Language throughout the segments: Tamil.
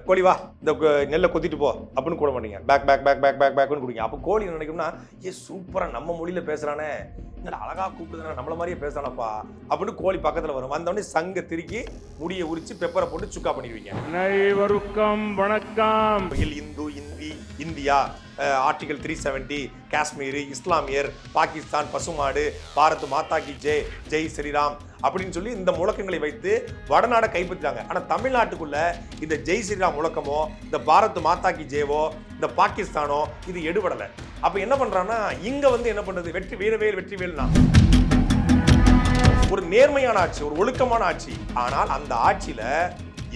கோழி வா இந்த நெல்லை கொத்திட்டு போ அப்படின்னு கூட மாட்டீங்க. பேக் பேக் பேக் பேக் பேக் பேக்னு குடிங்க. அப்போ கோழி நினைக்கும்னா சூப்பராக நம்ம மொழியில் பேசுகிறானே, என்னடா அழகாக கூப்பிடுதுனா நம்மள மாதிரியே பேசுறானப்பா அப்படின்னு கோழி பக்கத்தில் வரும். வந்தோடனே சங்க திருக்கி முடியை உரிச்சு பெப்பரை போட்டு சுக்கா பண்ணிடுவீங்க. அனைவருக்கும் வணக்கம். இந்து இந்தியா ஆர்டிகல் 370 காஷ்மீர் இஸ்லாமியர் பாகிஸ்தான் பசுமாடு பாரத் மாதா கி ஜெய் ஜெய் ஸ்ரீராம் அப்படின்னு சொல்லி இந்த முழக்கங்களை வைத்து வடநாடை கைப்பற்றிட்டாங்க. ஆனா தமிழ்நாட்டுக்குள்ள இந்த ஜெய் ஸ்ரீராம் முழக்கமோ இந்த பாரத் மாதா கி ஜெயவோ இந்த பாகிஸ்தானோ இது எடுபடலை. அப்ப என்ன பண்றான்னா இங்க வந்து என்ன பண்றது, வெற்றி வெற்றிவேல்னா ஒரு நேர்மையான ஆட்சி, ஒரு ஒழுக்கமான ஆட்சி. ஆனால் அந்த ஆட்சியில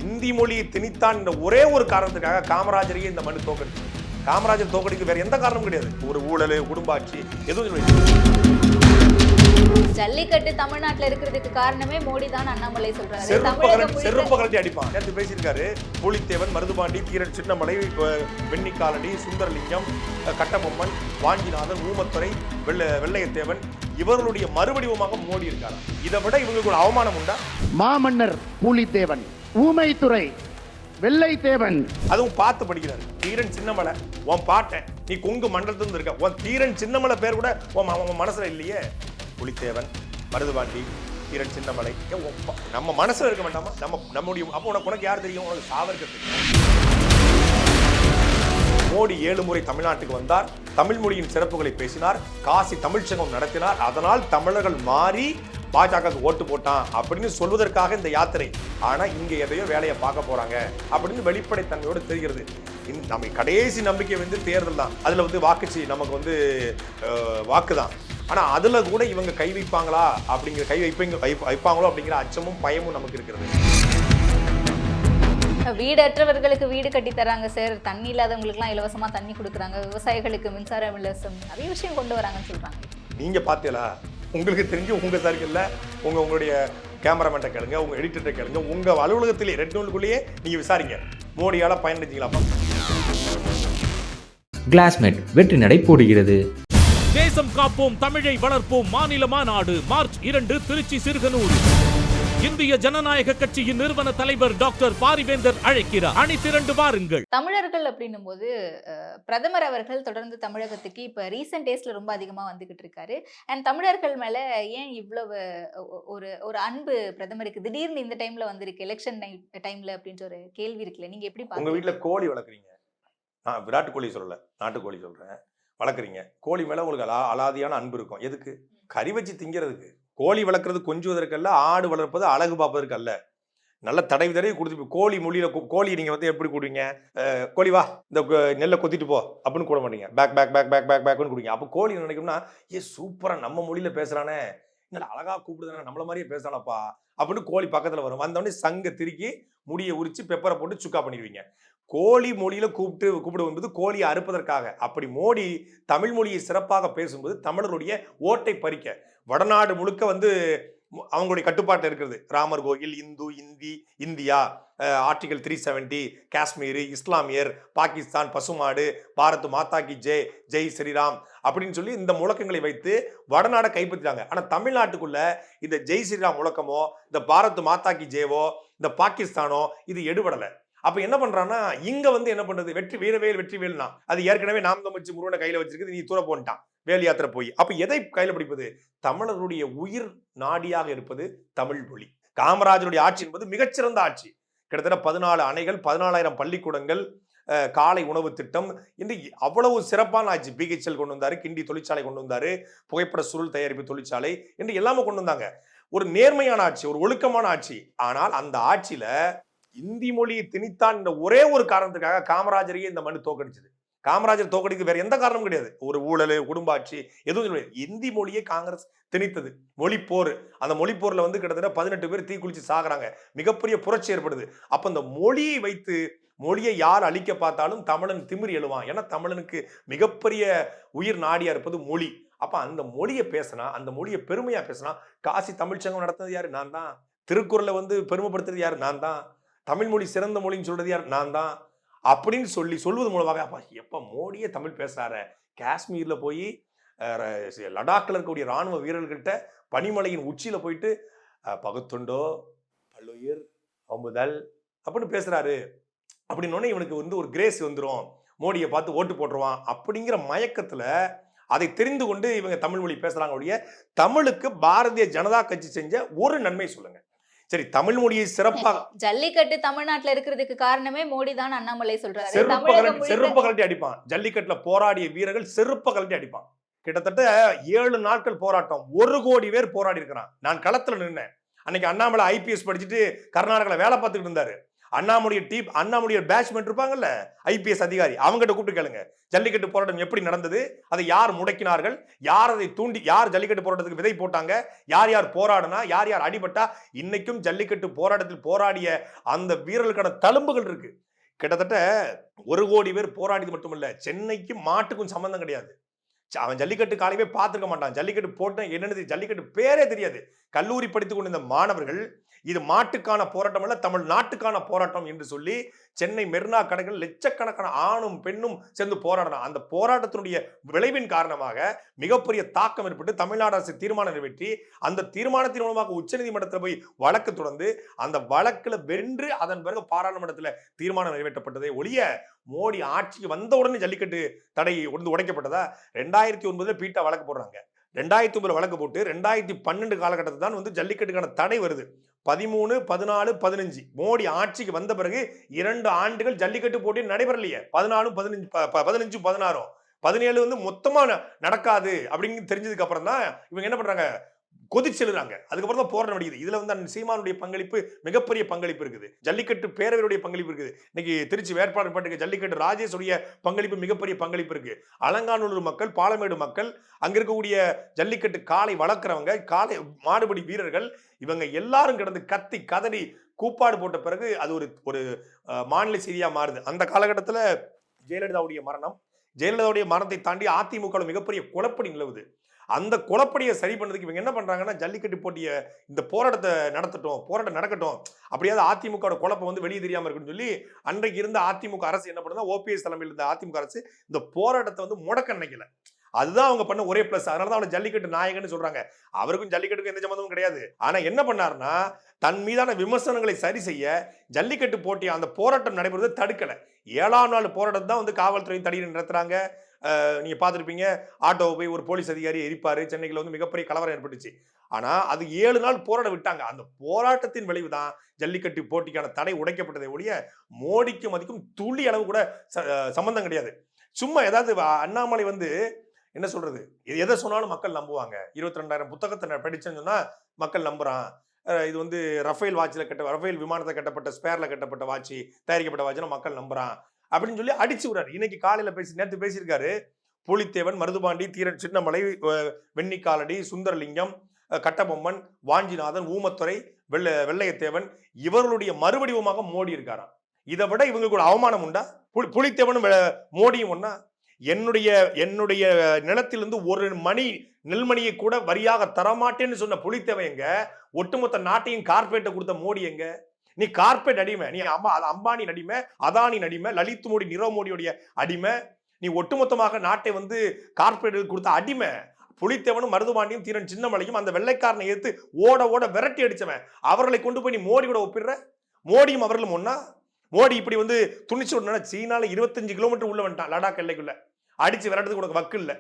இந்தி மொழியை திணித்தான் என்ற ஒரே ஒரு காரணத்துக்காக காமராஜரையே இந்த மனு தோக்கடிச்சு. காமராஜர் தோக்கடிக்கு வேற எந்த காரணமும் கிடையாது. ஒரு ஊழல், குடும்ப ஆட்சி எதுவும். ஜல்லிக்கட்டு தமிழ்நாட்டுல இருக்கிறதுக்கு காரணமே மோடி தான் அண்ணாமலை சொல்றாரு. செருப்பு கழட்டி அடிப்பான். நேற்று பேசியிருக்காரு. பூலித்தேவன், மருதுபாண்டி, தீரன் சின்னமலை, வெண்ணிக்காலடி, சுந்தரலிங்கம், கட்டபொம்மன், வாஞ்சிநாதன், ஊமத்துறை, வெள்ளையத்தேவன் இவர்களுடைய மறுவடிவமாக மோடி இருக்காரு. இதை விட இவங்களுக்கு ஒரு அவமானம் உண்டா? மாமன்னர் பூலித்தேவன், ஊமைத்துறை, வெள்ளைத்தேவன் அதுவும் பார்த்து படிக்கிறாரு. தீரன் சின்னமலை உன் பாட்டேன், நீ கொங்கு மண்டலத்துல இருக்க, உன் தீரன் சின்னமலை பேர் கூட உன் மனசுல இல்லையே. புலித்தேவன், மருதுபாண்டி, தீரன் சின்னமலை நம்ம மனசுல இருக்க வேண்டாமா? நம்முடைய அப்போ உனக்கு யார் தெரியும்? உனக்கு சாவர்கர் தெரியும். மோடி 7 முறை தமிழ்நாட்டுக்கு வந்தார், தமிழ் மொழியின் சிறப்புகளை பேசினார், காசி தமிழ்ச்சங்கம் நடத்தினார். அதனால் தமிழர்கள் மாறி பாஜக ஓட்டு போட்டான் அப்படின்னு சொல்வதற்காக இந்த யாத்திரை. ஆனா இங்க எதையோ வேலையை பார்க்க போறாங்க அப்படின்னு வெளிப்படைத்தன்மையோடு தெரிகிறது. நம்ம கடைசி நம்பிக்கை வந்து தேர்தல் தான். அதுல வந்து வாக்குச்சி நமக்கு வந்து வாக்குதான். ஆனா அதுல கூட இவங்க கை வைப்பாங்களா அப்படிங்கிற வைப்பாங்களோ அப்படிங்கிற அச்சமும் பயமும் நமக்கு இருக்கிறது. வீடற்றவர்களுக்கு வீடு கட்டி தராங்க சார், தண்ணி இல்லாதவங்களுக்கு எல்லாம் இலவசமா தண்ணி கொடுக்குறாங்க, விவசாயிகளுக்கு மின்சார இலவசம், நிறைய விஷயம் கொண்டு வராங்கன்னு சொல்றாங்க. நீங்க பாத்தீங்களா? உங்களுக்கு தெரிஞ்சு உங்க சர்க்கிள்ல உங்களுடைய கேமராமேன்ட்ட கேளுங்க, உங்க எடிட்டர்கிட்ட கேளுங்க, உங்க அலுவலகத்திலே ரெட் நூலுக்குள்ளேயே நீங்க விசாரிங்க. மோடியால பயனடைஞ்சீங்களாப்பா? கிளாஸ்மேட் வெற்றி நடை போடுகிறது. தேசம் காப்போம், தமிழை வளர்ப்போம் மாநில மாநாடு மார்ச் 2 திருச்சி சிறுகனூர். இந்திய ஜனநாயக கட்சியின் நிறுவன தலைவர் டாக்டர் பாரிவேந்தர் அழைக்கிறார். அணிதிரண்டு வாருங்கள். தமிழர்கள் அப்படின்னும் போது பிரதமர் அவர்கள் தொடர்ந்து தமிழகத்துக்கு இப்ப ரீசெண்ட் டேஸ்ல ரொம்ப அதிகமா வந்துகிட்டு இருக்காரு. அண்ட் தமிழர்கள் மேல ஏன் இவ்வளவு ஒரு அன்பு பிரதமருக்கு திடீர்னு இந்த டைம்ல வந்திருக்கு, எலெக்ஷன் டைம்ல அப்படின்ற ஒரு கேள்வி இருக்குல்ல, நீங்க எப்படி உங்க வீட்டுல கோழி வளர்க்குறீங்க? நான் விராட்டு கோழி சொல்லல, நாட்டுக்கோழி சொல்றேன். வளர்க்குறீங்க, கோழி மேல உங்களுக்கு அலாதியான அன்பு இருக்கும். எதுக்கு? கறி வச்சு திங்கிறதுக்கு. கோழி வளர்க்குறது கொஞ்சுவதற்கல்ல, ஆடு வளர்ப்பது அழகு பார்ப்பதற்கு அல்ல. நல்ல தடவி கொடுத்து கோழி மொழியில கோழி நீங்க வந்து எப்படி கூடுவீங்க? கோழி வா இந்த நெல்லை கொத்திட்டு போ அப்படின்னு கூட மாட்டீங்க. பேக் பேக் பேக் பேக் பேக் பேக்னு குடிங்க. அப்போ கோழி நினைக்கும்னா சூப்பரா நம்ம மொழியில பேசுறானே, என்னடா அழகா கூப்பிடுதானே, நம்மள மாதிரியே பேசுறானப்பா அப்படின்னு கோழி பக்கத்துல வரும். வந்தோடனே சங்க திருக்கி முடியை உரிச்சு பெப்பரை போட்டு சுக்கா பண்ணிடுவீங்க. கோழி மொழியில கூப்பிடுவது கோழியை அறுப்பதற்காக. அப்படி மோடி தமிழ் மொழியை சிறப்பாக பேசும்போது தமிழருடைய ஓட்டை பறிக்க வடநாடு முழுக்க வந்து அவங்களுடைய கட்டுப்பாட்டில் இருக்கிறது. ராமர் கோயில், இந்தியா ஆர்டிகல் 370 காஷ்மீர் இஸ்லாமியர் பாகிஸ்தான் பசுமாடு பாரத் மாதா கி ஜெய் ஜெய் ஸ்ரீராம் அப்படின்னு சொல்லி இந்த முழக்கங்களை வைத்து வடநாடை கைப்பற்றிட்டாங்க. ஆனா தமிழ்நாட்டுக்குள்ள இந்த ஜெய் ஸ்ரீராம் முழக்கமோ இந்த பாரத் மாதா கி ஜெயவோ இந்த பாகிஸ்தானோ இது எடுபடலை. அப்ப என்ன பண்றான்னா இங்க வந்து என்ன பண்றது, வெற்றிவேல்னா அது ஏற்கனவே நாம் தமிழ்ச்சி முருகனை கையில வச்சிருக்குது, நீ தூர போன்ட்டான் வேல் யாத்திரை போய். அப்ப எதை கையில பிடிப்பது? தமிழருடைய உயிர் நாடியாக இருப்பது தமிழ் மொழி. காமராஜருடைய ஆட்சி என்பது மிகச்சிறந்த ஆட்சி. கிட்டத்தட்ட 14 அணைகள், 14,000 பள்ளிக்கூடங்கள், காலை உணவு திட்டம் என்று அவ்வளவு சிறப்பான ஆட்சி. பிஹெச்எல் கொண்டு வந்தாரு, கிண்டி தொழிற்சாலை கொண்டு வந்தாரு, புகைப்பட சுருள் தயாரிப்பு தொழிற்சாலை என்று எல்லாமே கொண்டு வந்தாங்க. ஒரு நேர்மையான ஆட்சி, ஒரு ஒழுக்கமான ஆட்சி. ஆனால் அந்த ஆட்சியில இந்தி மொழியை திணித்தான் என்ற ஒரே ஒரு காரணத்துக்காக காமராஜரையே இந்த மனு தோக்கடிச்சது. காமராஜர் தோக்கடிக்கு வேற எந்த காரணமும் கிடையாது. ஒரு ஊழல், குடும்ப ஆட்சி எதுவும் கிடையாது. இந்தி மொழியை காங்கிரஸ் திணித்தது. மொழிப்போர். அந்த மொழிப்போர்ல வந்து கிட்டத்தட்ட 18 பேர் தீக்குளிச்சு சாகுறாங்க. மிகப்பெரிய புரட்சி ஏற்படுது. அப்ப அந்த மொழியை வைத்து மொழியை யார் அழிக்க பார்த்தாலும் தமிழன் திமிரி எழுவான். ஏன்னா தமிழனுக்கு மிகப்பெரிய உயிர் நாடியா இருப்பது மொழி. அப்ப அந்த மொழியை பேசினா, அந்த மொழியை பெருமையா பேசினா, காசி தமிழ்ச்சங்கம் நடத்துறது யாரு? நான் தான். திருக்குறளை வந்து பெருமைப்படுத்துறது யாரு? நான் தான். தமிழ் மொழி சிறந்த மொழின்னு சொல்றது யார்? நான் தான். அப்படின்னு சொல்வது மூலமாக அப்பா எப்ப மோடியே தமிழ் பேசுறாரு, காஷ்மீர்ல போய் லடாக்ல இருக்கக்கூடிய ராணுவ வீரர்கிட்ட பனிமலையின் உச்சியில போயிட்டு பகுத்துண்டோ பல்லுயிர் ஒம்புதல் அப்படின்னு பேசுறாரு. அப்படின்னோடனே இவனுக்கு வந்து ஒரு கிரேஸ் வந்துடும், மோடியை பார்த்து ஓட்டு போட்டுருவான் அப்படிங்கிற மயக்கத்துல அதை தெரிந்து கொண்டு இவங்க தமிழ் மொழி பேசுறாங்க ஒழிய தமிழுக்கு பாரதிய ஜனதா கட்சி செஞ்ச ஒரு நன்மை சொல்லுங்க. சரி, தமிழ் மொழியை சிறப்பாக ஜல்லிக்கட்டு தமிழ்நாட்டுல இருக்கிறதுக்கு காரணமே மோடி தான் அண்ணாமலை சொல்றாரு. செருப்ப கழட்டி அடிப்பான். ஜல்லிக்கட்டுல போராடிய வீரர்கள் செருப்ப கழட்டி அடிப்பான். கிட்டத்தட்ட 7 நாட்கள் போராட்டம், 1 கோடி பேர் போராடி இருக்கிறான். நான் களத்துல நின்னேன். அன்னைக்கு அண்ணாமலை IPS படிச்சுட்டு கர்நாடகால வேலை பார்த்துக்கிட்டு இருந்தாரு. அண்ணாமுடைய பேட்ச்மெண்ட் இருப்பாங்கல்ல, IPS அதிகாரி, அவங்ககிட்ட கூப்பிட்டு கேளுங்க ஜல்லிக்கட்டு போராட்டம் எப்படி நடந்தது, அதை யார் முடக்கினார்கள், யார் அதை தூண்டி, யார் ஜல்லிக்கட்டு போராட்டத்துக்கு விதை போட்டாங்க, யார் யார் போராடினா, யார் யார் அடிபட்டா. இன்னைக்கும் ஜல்லிக்கட்டு போராட்டத்தில் போராடிய அந்த வீரர்களுக்கான தழும்புகள் இருக்கு. கிட்டத்தட்ட 1 கோடி பேர் போராடியது மட்டுமல்ல, சென்னைக்கும் மாட்டுக்கும் சம்பந்தம் கிடையாது. அவன் ஜல்லிக்கட்டு காலையே பார்த்துக்க மாட்டான். ஜல்லிக்கட்டு போட்ட என்னன்னு ஜல்லிக்கட்டு பேரே தெரியாது. கல்லூரி படித்துக் கொண்டிருந்த மாணவர்கள் இது மாட்டுக்கான போராட்டம் அல்ல, தமிழ்நாட்டுக்கான போராட்டம் என்று சொல்லி சென்னை மெரினா கடைகள் லட்சக்கணக்கான ஆணும் பெண்ணும் சேர்ந்து போராடினான். அந்த போராட்டத்தினுடைய விளைவின் காரணமாக மிகப்பெரிய தாக்கம் ஏற்பட்டு தமிழ்நாடு அரசு தீர்மானம் நிறைவேற்றி அந்த தீர்மானத்தின் மூலமாக உச்சநீதிமன்றத்தில் போய் வழக்கு தொடர்ந்து அந்த வழக்குல வென்று அதன் பிறகு பாராளுமன்றத்தில் தீர்மானம் நிறைவேற்றப்பட்டதை ஒழிய மோடி ஆட்சிக்கு வந்த உடனே ஜல்லிக்கட்டு தடை உடைக்கப்பட்டதா? 2009 பீட்டா வழக்கு போடுறாங்க. 2009 வழக்கு போட்டு 2012 காலகட்டத்தில் தான் வந்து ஜல்லிக்கட்டுக்கான தடை வருது. 13, 14, 15 மோடி ஆட்சிக்கு வந்த பிறகு 2 ஆண்டுகள் ஜல்லிக்கட்டு போட்டி நடைபெறலையே. 14, 15, 16, 17 வந்து மொத்தமா நடக்காது அப்படின்னு தெரிஞ்சதுக்கு அப்புறம் தான் இவங்க என்ன பண்றாங்க, கொதிச்செழுறாங்க. அதுக்கப்புறம் தான் போராட்டம் நடக்குது. இதுல வந்து சீமானுடைய பங்களிப்பு மிகப்பெரிய பங்களிப்பு இருக்குது. ஜல்லிக்கட்டு பேரவையுடைய பங்களிப்பு இருக்குது. இன்னைக்கு திருச்சி வேட்பாளர் பட்டியல் ஜல்லிக்கட்டு ராஜேஷ் உடைய பங்களிப்பு மிகப்பெரிய பங்களிப்பு இருக்கு. அலங்காநல்லூர் மக்கள், பாலமேடு மக்கள், அங்க இருக்கக்கூடிய ஜல்லிக்கட்டு காளை வளர்க்குறவங்க, காளை மாடுபிடி வீரர்கள், இவங்க எல்லாரும் கிடந்து கத்தி கதறி கூப்பாடு போட்ட பிறகு அது ஒரு மாநில செய்தியா மாறுது. அந்த காலகட்டத்தில் ஜெயலலிதாவுடைய மரணத்தை தாண்டி அதிமுக மிகப்பெரிய குழப்படி நிலவுது. அந்த குழப்படியை சரி பண்ணதுக்கு இவங்க என்ன பண்றாங்கன்னா, ஜல்லிக்கட்டு போட்டிய இந்த போராட்டத்தை போராட்டம் நடக்கட்டும், அப்படியாவது அதிமுக குழப்பம் வந்து வெளியே தெரியாம இருக்குன்னு சொல்லி அன்றைக்கு இருந்த அதிமுக அரசு என்ன பண்ணுதா, OPS தலைமையில் இருந்த அதிமுக அரசு இந்த போராட்டத்தை வந்து முடக்க நினைக்கல. அதுதான் அவங்க பண்ண ஒரே பிளஸ். அதனாலதான் அவனை ஜல்லிக்கட்டு நாயகன்னு சொல்றாங்க. அவருக்கும் ஜல்லிக்கட்டுக்கும் எந்த சம்பந்தமும் கிடையாது. ஆனா என்ன பண்ணாருன்னா, தன் மீதான விமர்சனங்களை சரி செய்ய ஜல்லிக்கட்டு போட்டி அந்த போராட்டம் நடைபெறுவதை தடுக்கல. 7ஆம் நாள் போராட்டம் தான் வந்து காவல்துறை தடியை நடத்துறாங்க. நீங்க பார்த்துருப்பீங்க, ஆட்டோவை போய் ஒரு போலீஸ் அதிகாரி எரிப்பாரு. சென்னையில் வந்து மிகப்பெரிய கலவரம் ஏற்பட்டுச்சு. ஆனா அது 7 நாள் போராட விட்டாங்க. அந்த போராட்டத்தின் விளைவு தான் ஜல்லிக்கட்டு போட்டிக்கான தடை உடைக்கப்பட்டதை ஒழிய மோடிக்கும் அதுக்கும் துளி அளவு கூட சம்பந்தம் கிடையாது. சும்மா ஏதாவது அண்ணாமலை வந்து என்ன சொல்றது, எதை சொன்னாலும் மக்கள் நம்புவாங்க. 22,000 புத்தகத்தை படிச்சேன்னு சொன்னா மக்கள் நம்புறான். இது வந்து ரஃபேல் விமானத்தை கட்டப்பட்ட ஸ்பேர்ல கட்டப்பட்ட வாட்சி, தயாரிக்கப்பட்ட வாட்சினா மக்கள் நம்புறான் அப்படின்னு சொல்லி அடிச்சு விடுறாரு. இன்னைக்கு காலையில நேற்று பேசியிருக்காரு. புலித்தேவன், மருதுபாண்டி, தீரன் சின்னமலை, வெண்ணிக்காலடி, சுந்தரலிங்கம், கட்டபொம்மன், வாஞ்சிநாதன், ஊமத்துறை, வெள்ளையத்தேவன் இவர்களுடைய மறுவடிவமாக மோடி இருக்காராம். இதை விட இவங்களுக்கு ஒரு அவமானம் உண்டா? புலித்தேவனும் மோடியும் ஒன்னா? என்னுடைய நிலத்திலிருந்து ஒரு நெல்மணியை கூட வரியாக தரமாட்டேன்னு சொன்ன புலித்தேவன் எங்க? ஒட்டுமொத்த நாட்டையும் கார்பரேட்டை கொடுத்த மோடி எங்க? நீ கார்பரேட் அடிமை, நீ அம்பானி அடிமை, அதானி அடிமை, லலித் மோடி, நிரவ் மோடியோடைய அடிமை. நீ ஒட்டுமொத்தமாக நாட்டை வந்து கார்பரேட் கொடுத்த அடிமை. புலித்தேவனும் மருதுபாண்டியும் தீரன் சின்னமலையும் அந்த வெள்ளைக்காரனை எடுத்து ஓட விரட்டி அடிச்சவன். அவர்களை கொண்டு போய் நீ மோடி கூட ஒப்பிடுற? மோடியும் அவர்களும் ஒன்னா? மோடி இப்படி வந்து துணிச்சு விடணும். சீனால 25 கிலோமீட்டர் உள்ள வந்துட்டான் லடாக் எல்லைக்குள்ள. அடிச்சு விரட்டுறதுக்கு உனக்கு வக்கு இல்லை.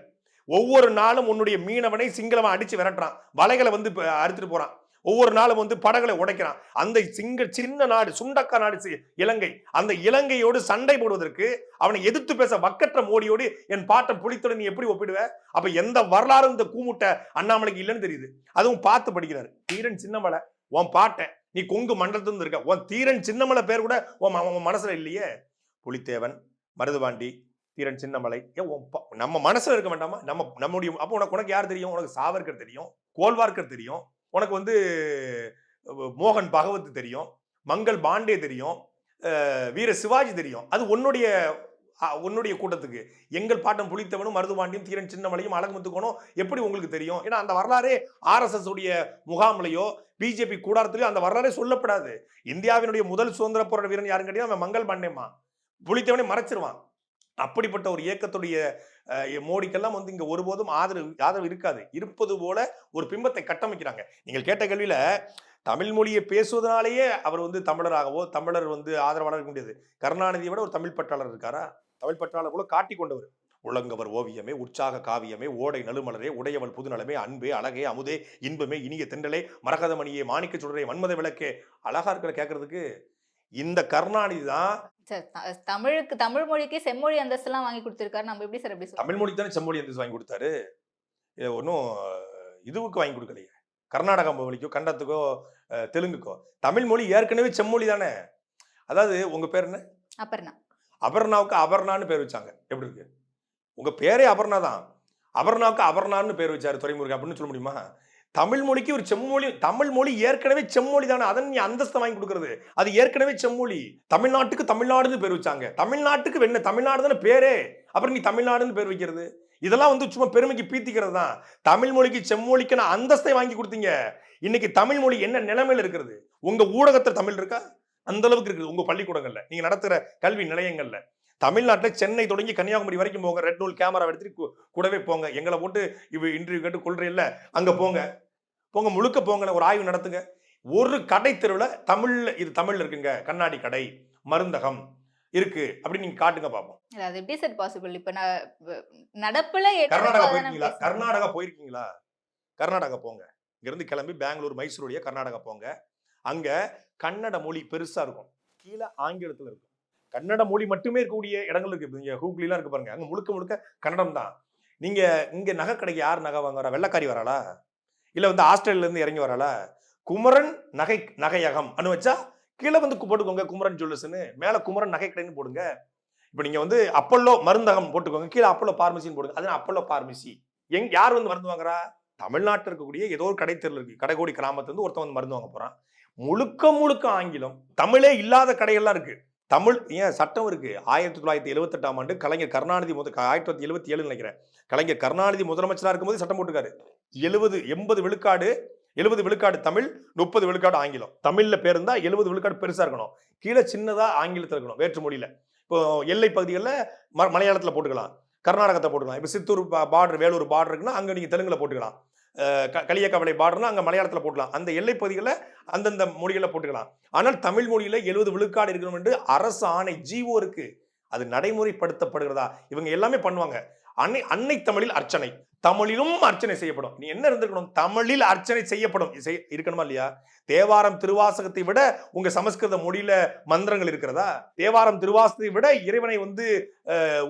ஒவ்வொரு நாளும் உன்னுடைய மீனவனை சிங்களவன் அடிச்சு விரட்டுறான். வலைகளை வந்து அறுத்துட்டு போறான். ஒவ்வொரு நாளும் வந்து படகளை உடைக்கிறான். அந்த சின்ன நாடு, சுண்டக்கா நாடு இலங்கை, அந்த இலங்கையோடு சண்டை போடுவதற்கு அவனை எதிர்த்து பேச வக்கற்ற மோடியோடு என் பாட்டன் புலித்தேவன் நீ எப்படி ஒப்பிடுவ? அப்ப எந்த வரலாறும் இந்த கூமுட்டை அண்ணாமலைக்கு இல்லைன்னு தெரியுது. அதுவும் பார்த்து படிக்கிறாரு. தீரன் சின்னமலை உன் பாட்டன், நீ கொங்கு மண்டலத்திலிருந்து இருக்க, உன் தீரன் சின்னமலை பேர் கூட உன் மனசுல இல்லையே. புலித்தேவன், மருதுபாண்டி, தீரன் சின்னமலை நம்ம மனசுல இருக்க வேண்டாமா? நம்முடைய அப்போ உனக்கு யார் தெரியும்? உனக்கு சாவர்கர் தெரியும், கோல்வார்கர் தெரியும், உனக்கு வந்து மோகன் பகவத் தெரியும், மங்கள் பாண்டே தெரியும், வீர சிவாஜி தெரியும். அது உன்னுடைய கூட்டத்துக்கு. எங்கள் பாட்டன் புலித்தேவனும் மருதுபாண்டியும் தீரன் சின்னமலையும் அழகுமுத்துக்கோனும் எப்படி உங்களுக்கு தெரியும்? ஏன்னா அந்த வரலாறே RSS உடைய முகாமிலையோ BJP கூடாரத்திலையோ அந்த வரலாறே சொல்லப்படாது. இந்தியாவினுடைய முதல் சுதந்திர போராட்ட வீரன் யாருன்னு கேட்டீங்கன்னா அவன் மங்கள் பாண்டேமா. புலித்தேவனை மறைச்சிருவான். அப்படிப்பட்ட ஒரு இயக்கத்துடைய மோடிக்கெல்லாம் வந்து இங்க ஒருபோதும் ஆதரவு இருக்காது. இருப்பது போல ஒரு பிம்பத்தை கட்டமைக்கிறாங்க. நீங்கள் கேட்ட கேள்வியில தமிழ் மொழியை பேசுவதனாலேயே அவர் வந்து தமிழராகவோ தமிழர் வந்து ஆதரவாளர் இருக்க முடியாது. கருணாநிதியை விட ஒரு தமிழ் பற்றாளர் இருக்காரா? தமிழ் பற்றாளர் கூட காட்டி கொண்டவர். உலங்கவர் ஓவியமே, உற்சாக காவியமே, ஓடை நலுமலரே, உடையவள் புதுநலமே, அன்பே, அழகே, அமுதே, இன்பமே, இனிய தென்றலே, மரகதமணியே, மாணிக்க சுடரே, மன்மத விளக்கே, அழகா இருக்கிற கேட்கறதுக்கு. இந்த கருணாநிதி தான் சார் தமிழ் மொழிக்கு செம்மொழி அந்தஸ்தெல்லாம் வாங்கி கொடுத்திருக்காரு. நம்ம எப்படி சார் எப்படி தமிழ் மொழி தானே செம்மொழி அந்தஸ்து வாங்கி கொடுத்தாரு. ஒன்றும் இதுவுக்கு வாங்கி கொடுக்கலையே, கர்நாடகா மொழிக்கோ கன்னடத்துக்கோ தெலுங்குக்கோ. தமிழ் மொழி ஏற்கனவே செம்மொழி தானே. அதாவது உங்க பேர் என்ன? அபர்ணா. அபர்ணாவுக்கு அபர்ணான்னு பேர் வச்சாங்க. எப்படி இருக்கு? உங்க பேரே அபர்ணா தான். அபர்ணாவுக்கு அபர்ணான்னு பேர் வச்சாரு துரைமுருகன் அப்படின்னு சொல்ல முடியுமா? தமிழ் மொழிக்கு ஒரு செம்மொழி. தமிழ் மொழி ஏற்கனவே செம்மொழி தானே. அதன் நீ அந்தஸ்தை வாங்கி கொடுக்கறது. அது ஏற்கனவே செம்மொழி. தமிழ்நாட்டுக்கு தமிழ்நாடுன்னு பேர் வச்சாங்க. தமிழ்நாட்டுக்கு என்ன தமிழ்நாடு தானே பேரே. அப்புறம் நீ தமிழ்நாடுன்னு பேர் வைக்கிறது இதெல்லாம் வந்து சும்மா பெருமைக்கு பீத்திக்கிறது தான். தமிழ் மொழிக்கு செம்மொழிக்கு நான் அந்தஸ்தை வாங்கி கொடுத்தீங்க. இன்னைக்கு தமிழ் மொழி என்ன நிலைமையில இருக்கிறது? உங்க ஊடகத்துல தமிழ் இருக்கா? அந்த அளவுக்கு இருக்குது. உங்க பள்ளிக்கூடங்கள்ல நீங்க நடத்துற கல்வி நிலையங்கள்ல தமிழ்நாட்டில் சென்னை தொடங்கி கன்னியாகுமரி வரைக்கும் போங்க. ரெட் நூல் கேமரா எடுத்துட்டு கூடவே போங்க. எங்களை போட்டு இன்டர்வியூ கேட்டு கொள்றீல்ல, அங்க போங்க போங்க முழுக்க போங்க. ஒரு ஆய்வு நடத்துங்க. ஒரு கடை தெருவில் தமிழ்ல இது தமிழ்ல இருக்குங்க, கண்ணாடி கடை, மருந்தகம் இருக்கு அப்படின்னு நீங்க காட்டுங்க பாப்போம். அது எப்படி சார் பாசிபிள்? இப்ப நடப்புல கர்நாடகா போயிருக்கீங்களா? கர்நாடகா போங்க. இங்க இருந்து கிளம்பி பெங்களூர், மைசூர் வழியா கர்நாடகா போங்க. அங்க கன்னட மொழி பெருசா இருக்கும், கீழே ஆங்கிலத்துல இருக்கும். கன்னட மொழி மட்டுமே இருக்கக்கூடிய இடங்கள் இருக்கு. நீங்க ஹூக்லிலாம் இருக்கு பாருங்க, அங்க முழுக்க முழுக்க கன்னடம் தான். நீங்க இங்க நகை கடைக்கு யார் நகை வாங்க வரா? வெள்ளக்காரி வராளா? இல்ல வந்து ஆஸ்திரேலியா இருந்து இறங்கி வராளா? குமரன் நகையகம் அனு வச்சா கீழே வந்து போட்டுக்கோங்க குமரன் ஜுவல்லர்ஸ்னு, மேல குமரன் நகை கடைன்னு போடுங்க. இப்ப நீங்க வந்து அப்பல்லோ மருந்தகம் போட்டுக்கோங்க, கீழே அப்பல்லோ பார்மசின்னு போடுங்க. அது அப்பல்லோ பார்மசி. யார் வந்து மருந்து வாங்குறா? தமிழ்நாட்டில் இருக்கக்கூடிய ஏதோ ஒரு கடை தெருவில் இருக்கு, கடைகோடி கிராமத்துல இருந்து ஒருத்தன் வந்து மருந்து வாங்க போறான். முழுக்க முழுக்க ஆங்கிலம். தமிழே இல்லாத கடைகள்லாம் இருக்கு. தமிழ் ஏன் சட்டம் இருக்கு. 1978ஆம் ஆண்டு கலைஞர் கருணாநிதி 1977 நினைக்கிறேன், கலைஞர் கருணாநிதி முதலமைச்சரா இருக்கும்போது சட்டம் போட்டுக்காரு. 70 விழுக்காடு தமிழ், 30 விழுக்காடு ஆங்கிலம். தமிழ்ல பேர் இருந்தா 70 விழுக்காடு பெருசா இருக்கணும், கீழே சின்னதா ஆங்கிலத்தில் இருக்கணும், வேற்று மொழியில. இப்போ எல்லை பகுதிகளில் மலையாளத்துல போட்டுக்கலாம், கர்நாடகத்தை போட்டுக்கலாம். இப்போ சித்தூர் பார்டர், வேலூர் பார்டர் இருக்குன்னா அங்க நீங்க தெலுங்குல போட்டுக்கலாம். களியக்கவலை பார்டர்னா அங்க மலையாளத்துல போட்டுக்கலாம். அந்த எல்லை பகுதிகளில் அந்தந்த மொழிகளை போட்டுக்கலாம். ஆனால் தமிழ் மொழியில 70 விழுக்காடு இருக்கணும் என்று அரசு ஆணை ஜீவோ இருக்கு. அது நடைமுறைப்படுத்தப்படுகிறதா? இவங்க எல்லாமே பண்ணுவாங்க. அன்னை தமிழில் அர்ச்சனை, தமிழிலும் அர்ச்சனை செய்யப்படும். நீ என்ன இருந்திருக்கணும்? தமிழில் அர்ச்சனை செய்யப்படும் இருக்கணுமா இல்லையா? தேவாரம் திருவாசகத்தை விட உங்க சமஸ்கிருத மொழியில மந்திரங்கள் இருக்கிறதா? தேவாரம் திருவாசகத்தை விட இறைவனை வந்து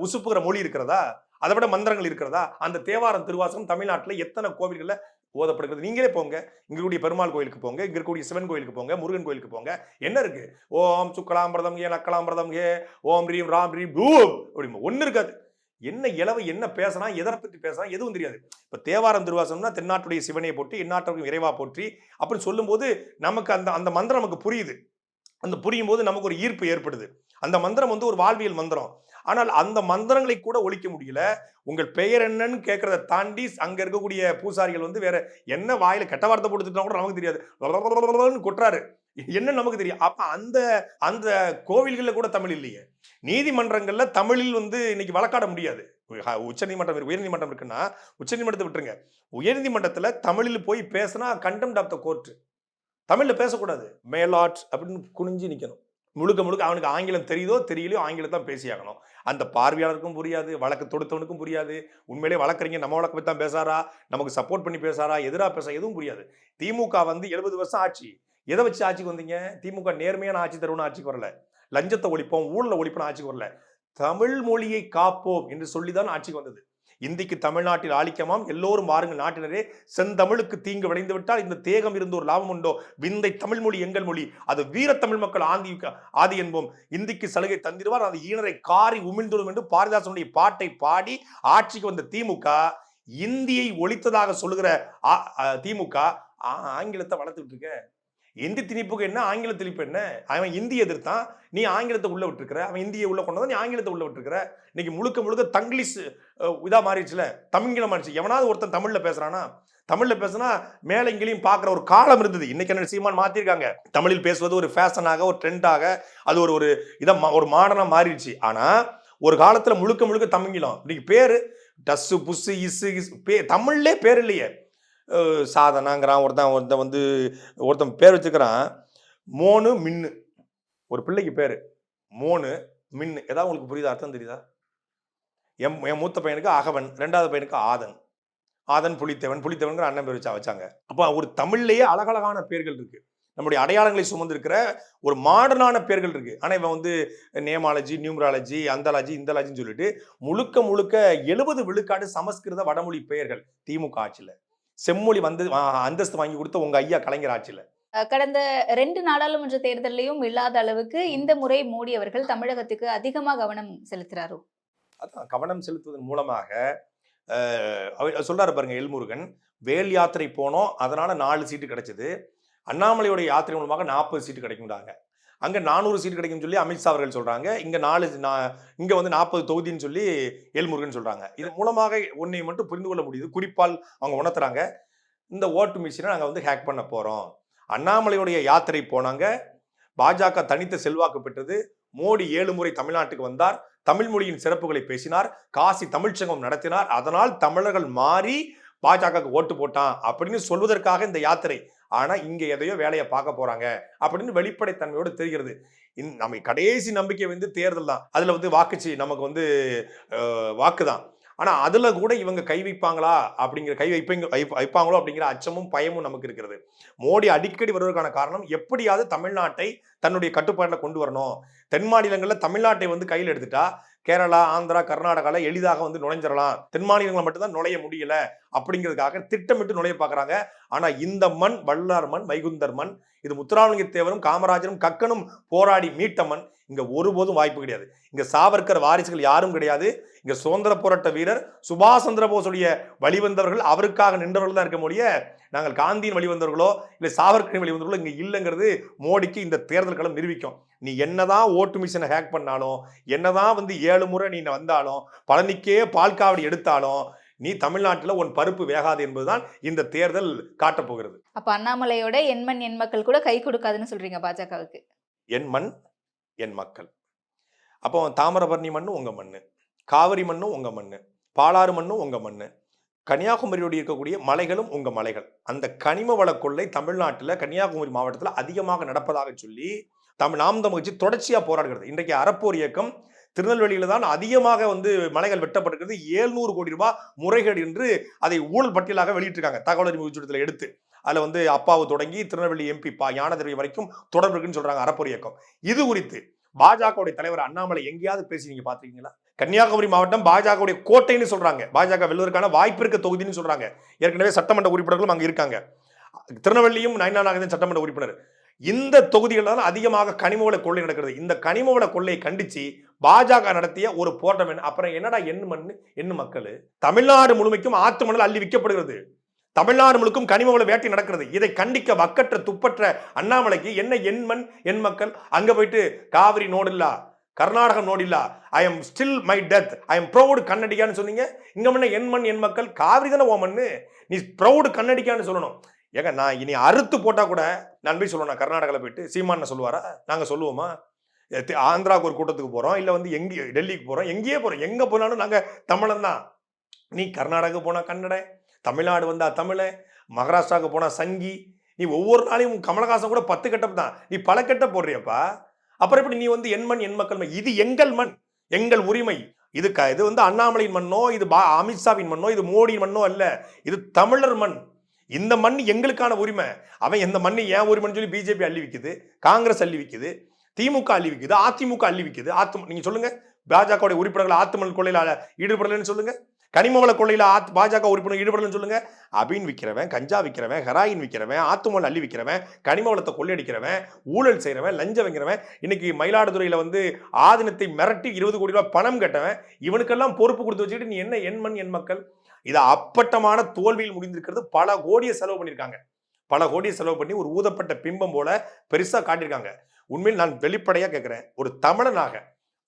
உசுப்புகிற மொழி இருக்கிறதா? அதை விட மந்திரங்கள் இருக்கிறதா? அந்த தேவாரம் திருவாசகம் தமிழ்நாட்டுல எத்தனை கோவில்கள்ல ஓதப்படுகிறது? நீங்களே போங்க, இங்க இருக்கக்கூடிய பெருமாள் கோயிலுக்கு போங்க, இங்க இருக்கக்கூடிய சிவன் கோயிலுக்கு போங்க, முருகன் கோயிலுக்கு போங்க. என்ன இருக்கு? ஓம் சுக்கலாம்பிரதம் ஏ நக்கலாம்பிரதம் ஏ ஓம் ரீம் ராம் ரீம் பூம் அப்படி ஒண்ணு இருக்காது. என்ன இளவை என்ன பேசலாம், எதை பற்றி பேசலாம் எதுவும் தெரியாது. இப்ப தேவாரம் திருவாசகம்னா தென்னாட்டுடைய சிவனையை போற்றி எந்நாட்டுக்கும் இறைவா போற்றி அப்படி சொல்லும் போது நமக்கு அந்த மந்திரம் நமக்கு புரியுது. அந்த புரியும் போது நமக்கு ஒரு ஈர்ப்பு ஏற்படுது. அந்த மந்திரம் வந்து ஒரு வாழ்வியல் மந்திரம். ஆனால் அந்த மந்திரங்களை கூட ஒழிக்க முடியல. உங்கள் பெயர் என்னன்னு கேட்கறத தாண்டி அங்க இருக்கக்கூடிய பூசாரிகள் வந்து வேற என்ன வாயில கெட்ட வார்த்தை போட்டுட்டா கூட நமக்கு தெரியாது, கொட்டுறாரு. என்ன நமக்கு தெரியும்? அப்ப அந்த கோவில்கள்ல கூட தமிழ் இல்லையே. நீதிமன்றங்கள்ல தமிழில் வந்து இன்னைக்கு வழக்காட முடியாது. உச்சநீதிமன்றம் உயர்நீதிமன்றம் இருக்குன்னா உச்சநீதிமன்றத்தை விட்டுருங்க, உயர்நீதிமன்றத்துல தமிழில் போய் பேசினா கண்டெம்ட் ஆஃப் த கோர்ட். தமிழ்ல பேசக்கூடாது, மேலாட் அப்படின்னு குனிஞ்சு நிக்கணும். முழுக்க முழுக்க அவனுக்கு ஆங்கிலம் தெரியுதோ தெரியலையோ ஆங்கிலத்தான் பேசியாகணும். அந்த பார்வையாளருக்கும் புரியாது, வழக்கு தொடுத்தவனுக்கும் புரியாது. உண்மையிலே வழக்கறிஞர் நம்ம வழக்கு பத்தி தான் பேசாரா, நமக்கு சப்போர்ட் பண்ணி பேசாரா, எதிராக பேச எதுவும் புரியாது. திமுக வந்து 70 வருஷம் ஆட்சி. எதை வச்சு ஆட்சிக்கு வந்தீங்க? திமுக நேர்மையான ஆட்சி தருவன ஆட்சிக்கு வரல, லஞ்சத்தை ஒழிப்போம் ஊழலை ஒழிப்போம் ஆட்சிக்கு வரல. தமிழ் மொழியை காப்போம் என்று சொல்லிதான் ஆட்சிக்கு வந்தது. இந்திக்கு தமிழ்நாட்டில் ஆளிக்கமாம் எல்லோரும் வாருங்கள் நாட்டினரே, செந்தமிழுக்கு தீங்கு விளைந்து விட்டால் இந்த தேகம் இருந்து ஒரு லாபம் உண்டோ, விந்தை தமிழ் மொழி எங்கள் மொழி, அது வீர தமிழ் மக்கள் ஆதி என்போம், இந்திக்கு சலுகை தந்திருவார் அது ஈனரை காரி உமிழ்ந்துடும் என்று பாரதிதாசனுடைய பாட்டை பாடி ஆட்சிக்கு வந்த திமுக, இந்தியை ஒழித்ததாக சொல்லுகிற திமுக ஆங்கிலத்தை வளர்த்துட்டு இருக்க. இந்தி திணிப்புக்கு என்ன, ஆங்கில திணிப்பு என்ன? அவன் இந்தி எதிர்த்தான், நீ ஆங்கிலத்தை உள்ள விட்டுருக்கிற. அவன் இந்தியை உள்ள கொண்டதான், நீ ஆங்கிலத்தை உள்ள விட்டுருக்கிற. இன்னைக்கு முழுக்க முழுக்க தங்கிலீஷ் இதா மாறிடுச்சுல, தமிங்கிலம் மாறிடுச்சு. எவனாவது ஒருத்தன் தமிழ்ல பேசுறானா? தமிழ்ல பேசினா மேல இங்கேயும் பாக்குற ஒரு காலம் இருந்தது. இன்னைக்கு என்ன சீமான் மாத்திருக்காங்க, தமிழில் பேசுவது ஒரு ஃபேஷனாக, ஒரு ட்ரெண்டாக, அது ஒரு இதை ஒரு மாடர்னா மாறிடுச்சு. ஆனா ஒரு காலத்துல முழுக்க முழுக்க தமிங்கிலம். இன்னைக்கு பேரு டஸ்ஸு புஸ்ஸு இஸ்ஸு தமிழ்லே பேர் இல்லையே. சாதனாங்கிறான், ஒருத்தன் வந்து ஒருத்தன் பேர் வச்சுக்கிறான் மோனு மின்னு. ஒரு பிள்ளைக்கு பேர் மோனு மின்னு. ஏதாவது உங்களுக்கு புரியுதா, அர்த்தம் தெரியுதா? என் மூத்த பையனுக்கு அகவன், 2வது பையனுக்கு ஆதன். ஆதன் புலித்தேவன், புலித்தேவன்கிற அண்ணன் பேர் வச்சாங்க. அப்போ ஒரு தமிழ்லேயே அழகழகான பேர்கள் இருக்கு. நம்முடைய அடையாளங்களை சுமந்திருக்கிற ஒரு மாடர்னான பேர்கள் இருக்கு. ஆனால் இவன் வந்து நேமாலஜி, நியூமராலஜி, அந்தாலஜி, இந்தலாஜின்னு சொல்லிட்டு முழுக்க 70 விழுக்காடு சமஸ்கிருத வடமொழி பெயர்கள். திமுக ஆட்சியில் செம்மொழி வந்து அந்தஸ்து வாங்கி கொடுத்த உங்க ஐயா கலைஞர் ஆட்சியில். கடந்த 2 நாடாளுமன்ற தேர்தலையும் இல்லாத அளவுக்கு இந்த முறை மோடி அவர்கள் தமிழகத்துக்கு அதிகமா கவனம் செலுத்துறாரோ? அதான் கவனம் செலுத்துவதன் மூலமாக அவர் சொல்றாரு பாருங்க, எல்முருகன், வேல் யாத்திரை போனோம், அதனால 4 சீட்டு கிடைச்சது. அண்ணாமலையோட யாத்திரை மூலமாக 40 சீட்டு கிடைக்கும்டாங்க. அங்க 400 சீட்டு கிடைக்கும் சொல்லி அமித்ஷா அவர்கள் சொல்றாங்க. இங்க இங்க வந்து 40 தொகுதின்னு சொல்லி எல்முருகன் சொல்றாங்க. இது மூலமாக ஒன்றை மட்டும் புரிந்து கொள்ள முடியுது. குறிப்பால் அவங்க உணர்த்துறாங்க, இந்த ஓட்டு மிஷினை நாங்க வந்து ஹேக் பண்ண போறோம். அண்ணாமலையுடைய யாத்திரை போனாங்க, பாஜக தனித்த செல்வாக்கு பெற்றது. மோடி 7 முறை தமிழ்நாட்டுக்கு வந்தார், தமிழ் மொழியின் சிறப்புகளை பேசினார், காசி தமிழ்ச்சங்கம் நடத்தினார், அதனால் தமிழர்கள் மாறி பாஜக ஓட்டு போட்டான் அப்படின்னு சொல்வதற்காக இந்த யாத்திரை. ஆனா இங்க எதையோ வேலையை பார்க்க போறாங்க அப்படின்னு வெளிப்படைத்தன்மையோடு தெரிகிறது. நம்ம கடைசி நம்பிக்கை வந்து தேர்தல் தான். அதுல வந்து வாக்குச்சி நமக்கு வந்து வாக்குதான். ஆனா அதுல கூட இவங்க கை வைப்பாங்களா அப்படிங்கிற வைப்பாங்களோ அப்படிங்கிற அச்சமும் பயமும் நமக்கு இருக்கிறது. மோடி அடிக்கடி வருவதற்கான காரணம், எப்படியாவது தமிழ்நாட்டை தன்னுடைய கட்டுப்பாட்டில் கொண்டு வரணும். தென் மாநிலங்களில் தமிழ்நாட்டை வந்து கையில் எடுத்துட்டா கேரளா, ஆந்திரா, கர்நாடகாவில் எளிதாக வந்து நுழைஞ்சிடலாம். தென் மாநிலங்களை மட்டும்தான் நுழைய முடியல அப்படிங்கிறதுக்காக திட்டமிட்டு நுழைய பார்க்குறாங்க. ஆனால் இந்த மண் வல்லார் மண், வைகுந்தர் மண். இது முத்துராமலிங்க தேவரும் காமராஜரும் கக்கனும் போராடி மீட்ட மண். இங்க ஒருபோதும் வாய்ப்பு கிடையாது. இங்க சாவர்கர் வாரிசுகள் யாரும் கிடையாது. இங்க சுதந்திர போராட்ட வீரர் சுபாஷ் சந்திர போஸுடைய வழிவந்தவர்கள், அவருக்காக நின்றவர்கள் தான் இருக்க முடிய, நாங்கள் காந்தியின் வழிவந்தவர்களோ இல்லை சாவர்கரின் வழிவந்தவர்களோ இங்க இல்லைங்கிறது மோடிக்கு இந்த தேர்தல் களம் நிரூபிக்கும். நீ என்னதான் ஓட்டு மிஷினை ஹேக் பண்ணாலும், என்னதான் வந்து 7 முறை நீ வந்தாலும், பழனிக்கே பால்காவடி எடுத்தாலும், நீ தமிழ்நாட்டில் உன் பருப்பு வேகாது என்பதுதான் இந்த தேர்தல் காட்டப் போகிறது. அப்ப அண்ணாமலையோட எண்மண் எண் மக்கள் கூட கை கொடுக்காதுன்னு சொல்றீங்க பாஜகவுக்கு? என் மண் என் மக்கள். அப்போ தாமிரபரணி மண்ணும் உங்க மண்ணு, காவிரி மண்ணும் உங்க மண்ணு, பாலாறு மண்ணும் உங்க மண்ணு, கன்னியாகுமரியோடு இருக்கக்கூடிய மலைகளும் உங்க மலைகள். அந்த கனிம வள கொள்ளை தமிழ்நாட்டில் கன்னியாகுமரி மாவட்டத்தில் அதிகமாக நடப்பதாக சொல்லி நாம் தமிழ் கட்சி தொடர்ச்சியா போராடுகிறது. இன்றைக்கு அறப்போர் இயக்கம் திருநெல்வேலியில தான் அதிகமாக வந்து மலைகள் வெட்டப்பட்டிருக்கிறது. 700 கோடி ரூபாய் முறைகேடு என்று அதை ஊழல் பட்டியலாக வெளியிட்டிருக்காங்க தகவல் அறிவு சட்டத்தில் எடுத்து. அதுல வந்து அப்பாவு தொடங்கி திருநெல்வேலி எம்பி ஞானதிரவி வரைக்கும் தொடர்பு இருக்குன்னு சொல்றாங்க அறப்போர் இயக்கம். இது குறித்து பாஜகவுடைய தலைவர் அண்ணாமலை எங்கேயாவது பேசி நீங்க பாத்தீங்களா? கன்னியாகுமரி மாவட்டம் பாஜகவுடைய கோட்டைன்னு சொல்றாங்க. பாஜக வெல்வதற்கான வாய்ப்பு இருக்க தொகுதின்னு சொல்றாங்க. ஏற்கனவே சட்டமன்ற உறுப்பினர்களும் அங்க இருக்காங்க. திருநெல்வேலியும் நயனா நாகேந்திரன் சட்டமன்ற உறுப்பினர். இந்த தொகுதிகள் தான் அதிகமாக கனிமவள கொள்ளை நடக்கிறது. இந்த கனிமவள கொள்ளையை கண்டிச்சு பாஜக நடத்திய ஒரு போராட்டம் என்ன? அப்புறம் என்னடா எண்ணு மண்ணு எண்ணு மக்கள்? தமிழ்நாடு முழுமைக்கும் ஆத்து மணல் அள்ளி விற்கப்படுகிறது. தமிழ்நாடு முழுக்கும் கனிமவள வேட்டை நடக்கிறது. இதை கண்டிக்க வக்கற்ற துப்பற்ற அண்ணாமலைக்கு என்ன எண் மண் எண் மக்கள்? அங்க போயிட்டு காவிரி நோடில்லா, கர்நாடகம் நோடில்லா, I am still my death, I am proud கன்னடிக்கான்னு சொன்னீங்க. இங்க மண்ண எண் மண் எண் மக்கள், காவிரி தானே ஓ மண்ணு, நீ ப்ரௌடு கன்னடிக்கான்னு சொல்லணும். ஏங்க நான் இனி அறுத்து போட்டா கூட நான் போய் சொல்லுவேன். கர்நாடகாவில் போயிட்டு சீமான் சொல்லுவாரா? நாங்க சொல்லுவோமா? ஆந்திராவுக்கு ஒரு கூட்டத்துக்கு போறோம், இல்ல வந்து எங்கே டெல்லிக்கு போறோம், எங்கேயே போறோம், எங்க போனாலும் நாங்க தமிழன் தான். நீ கர்நாடகா போனா கன்னட, தமிழ்நாடு வந்தா தமிழ, மகாராஷ்டிராவுக்கு போனா சங்கி. நீ ஒவ்வொரு நாளையும் கமலஹாசன் கூட 10 கட்டப் தான், நீ பல கட்ட போடுறியப்பா. அப்புறம் எப்படி நீ வந்து என் மண் என் மக்கள்? இது எங்கள் மண், எங்கள் உரிமை. இது வந்து அண்ணாமலையின் மண்ணோ, இது அமித்ஷாவின் மண்ணோ, இது மோடியின் மண்ணோ அல்ல, இது தமிழர் மண். இந்த மண் எங்களுக்கான உரிமை. அவன் இந்த மண்ணு ஏன் உரிமைன்னு சொல்லி பிஜேபி அள்ளி விற்குது, காங்கிரஸ் அள்ளி விற்குது, திமுக அள்ளி விற்குது, அதிமுக அள்ளி விற்குது. நீங்க சொல்லுங்க, பாஜக உறுப்பினர்கள் ஆத்துமணல் கொள்ளையில ஈடுபடலன்னு சொல்லுங்க. கனிமவள கொள்ளையில பாஜக உறுப்பினர் ஈடுபடலன்னு சொல்லுங்க. அபின் விற்கிறவன், கஞ்சா விற்கிறவன், ஹெராயின் விற்கிறவன், ஆத்துமணல் அள்ளி விற்கிறவன், கனிமவளத்தை கொள்ளையடிக்கிறவன், ஊழல் செய்யறவன், லஞ்சம் வைக்கிறவன், இன்னைக்கு மயிலாடுதுறையில வந்து ஆதினத்தை மிரட்டி 20 கோடி ரூபாய் பணம் கட்டவன், இவனுக்கெல்லாம் பொறுப்பு கொடுத்து வச்சுக்கிட்டு நீ என்ன எண் மண் எண் மக்கள்? இது அப்பட்டமான தோல்வியில் முடிந்திருக்கிறது. பல கோடியை செலவு பண்ணியிருக்காங்க. பல கோடியை செலவு பண்ணி ஒரு ஊதப்பட்ட பிம்பம் போல பெருசா காட்டியிருக்காங்க. உண்மையில் நான் வெளிப்படையா கேட்கிறேன், ஒரு தமிழனாக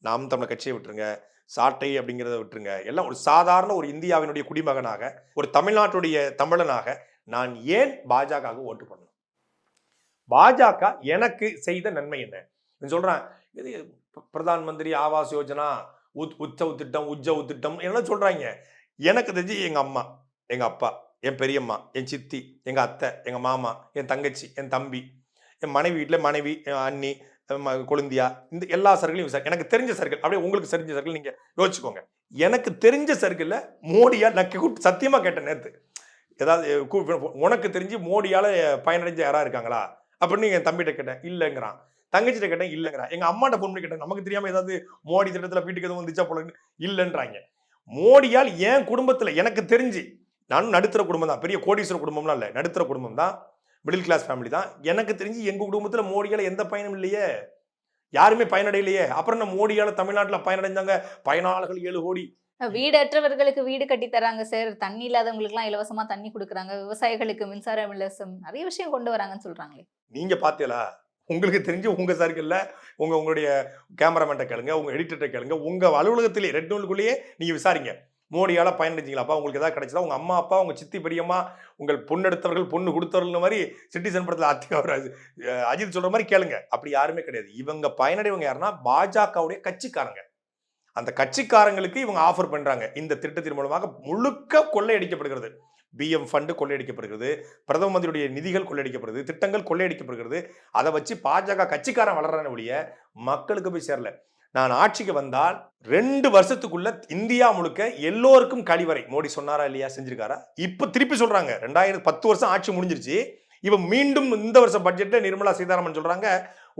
நாம் தமிழர் கட்சியை விட்டுருங்க, சாட்டை அப்படிங்கிறத விட்டுருங்க, எல்லாம் ஒரு சாதாரண ஒரு இந்தியாவினுடைய குடிமகனாக, ஒரு தமிழ்நாட்டுடைய தமிழனாக நான் ஏன் பாஜக ஓட்டு பண்ணணும்? பாஜக எனக்கு செய்த நன்மை என்ன சொல்றேன்? இது பிரதான் மந்திரி ஆவாஸ் யோஜனா, உற்சவ் திட்டம், உஜ்ஜவ் திட்டம் என்ன சொல்றாங்க. எனக்கு தெரிஞ்சு எங்க அம்மா, எங்க அப்பா, என் பெரியம்மா, என் சித்தி, எங்கள் அத்தை, எங்கள் மாமா, என் தங்கச்சி, என் தம்பி, என் மனைவி வீட்டில் மனைவி, என் அண்ணி, கொழுந்தியா, இந்த எல்லா சர்க்கிளையும் எனக்கு தெரிஞ்ச சர்க்கிள், அப்படியே உங்களுக்கு தெரிஞ்ச சர்க்கிள் நீங்கள் யோசிச்சுக்கோங்க. எனக்கு தெரிஞ்ச சர்க்கிளில் மோடியா நான் சத்தியமாக கேட்டேன் நேற்று, ஏதாவது உனக்கு தெரிஞ்சு மோடியால் பயனடைஞ்ச யாராக இருக்காங்களா அப்படின்னு என் தம்பிகிட்ட கேட்டேன், இல்லைங்கிறான். தங்கச்சிட்ட கேட்டேன், இல்லைங்கிறான். எங்கள் அம்மாட்ட ஃபோன் பண்ணி கேட்டேன், நமக்கு தெரியாமல் ஏதாவது மோடி திட்டத்தில் வீட்டுக்கு எதுவும் வந்துச்சா போலன்னு, இல்லைன்றாங்க. மோடியால் என் குடும்பத்தில் எனக்கு தெரிஞ்சு, நானும் நடுத்தர குடும்பம் தான், பெரிய கோடீஸ்வர குடும்பம்லாம் இல்லை, நடுத்தர குடும்பம் தான், மிடில் கிளாஸ் ஃபேமிலி தான். எனக்கு தெரிஞ்சு எங்கள் குடும்பத்தில் மோடியால் எந்த பயனும் இல்லையே, யாருமே பயனடையிலையே. அப்புறம் என்ன மோடியால் தமிழ்நாட்டில் பயனடைஞ்சாங்க பயனாளர்கள் 7 கோடி. வீடற்றவர்களுக்கு வீடு கட்டி தராங்க சார், தண்ணி இல்லாதவங்களுக்குலாம் இலவசமா தண்ணி கொடுக்குறாங்க, விவசாயிகளுக்கு மின்சாரம் இலவசம், நிறைய விஷயம் கொண்டு வராங்கன்னு சொல்றாங்களே. நீங்க பாத்தீங்களா? உங்களுக்கு தெரிஞ்சு உங்க சர்க்கிள்ல உங்களுடைய கேமராமேன்ட்ட கேளுங்க, உங்க எடிட்டர்கிட்ட கேளுங்க, உங்க அலுவலகத்திலேயே ரெட் நூலுக்குள்ளேயே நீங்க விசாரிங்க, மோடியால பயனடைஞ்சிங்களாப்பா, உங்களுக்கு ஏதாவது கிடைச்சதா, உங்க அம்மா அப்பா, உங்க சித்தி பெரியம்மா, உங்கள் பொண்ணு எடுத்தவர்கள் பொண்ணு கொடுத்தவர்கள் மாதிரி சிட்டிசன் படத்தில் அஜித் சொல்ற மாதிரி கேளுங்க. அப்படி யாருமே கிடையாது. இவங்க பயனடைவங்க யாருன்னா பாஜகவுடைய கட்சிக்காரங்க. அந்த கட்சிக்காரங்களுக்கு இவங்க ஆஃபர் பண்றாங்க. இந்த திட்டத்தின் மூலமாக முழுக்க கொள்ளையடிக்கப்படுகிறது. பிஎம் ஃபண்டு கொள்ளையடிக்கப்படுகிறது, பிரதம மந்திரியுடைய நிதிகள் கொள்ளையடிக்கப்படுது, திட்டங்கள் கொள்ளையடிக்கப்படுகிறது. அதை வச்சு பாஜக கட்சிக்காரன் வளர்றான ஒழிய மக்களுக்கு போய் சேரல. நான் ஆட்சிக்கு வந்தால் 2 வருஷத்துக்குள்ள இந்தியா முழுக்க எல்லோருக்கும் கழிவறை, மோடி சொன்னாரா இல்லையா, செஞ்சிருக்காரா? இப்ப திருப்பி சொல்றாங்க, 2010 வருஷம் ஆட்சி முடிஞ்சிருச்சு, இவன் மீண்டும் இந்த வருஷம் பட்ஜெட்ல நிர்மலா சீதாராமன் சொல்றாங்க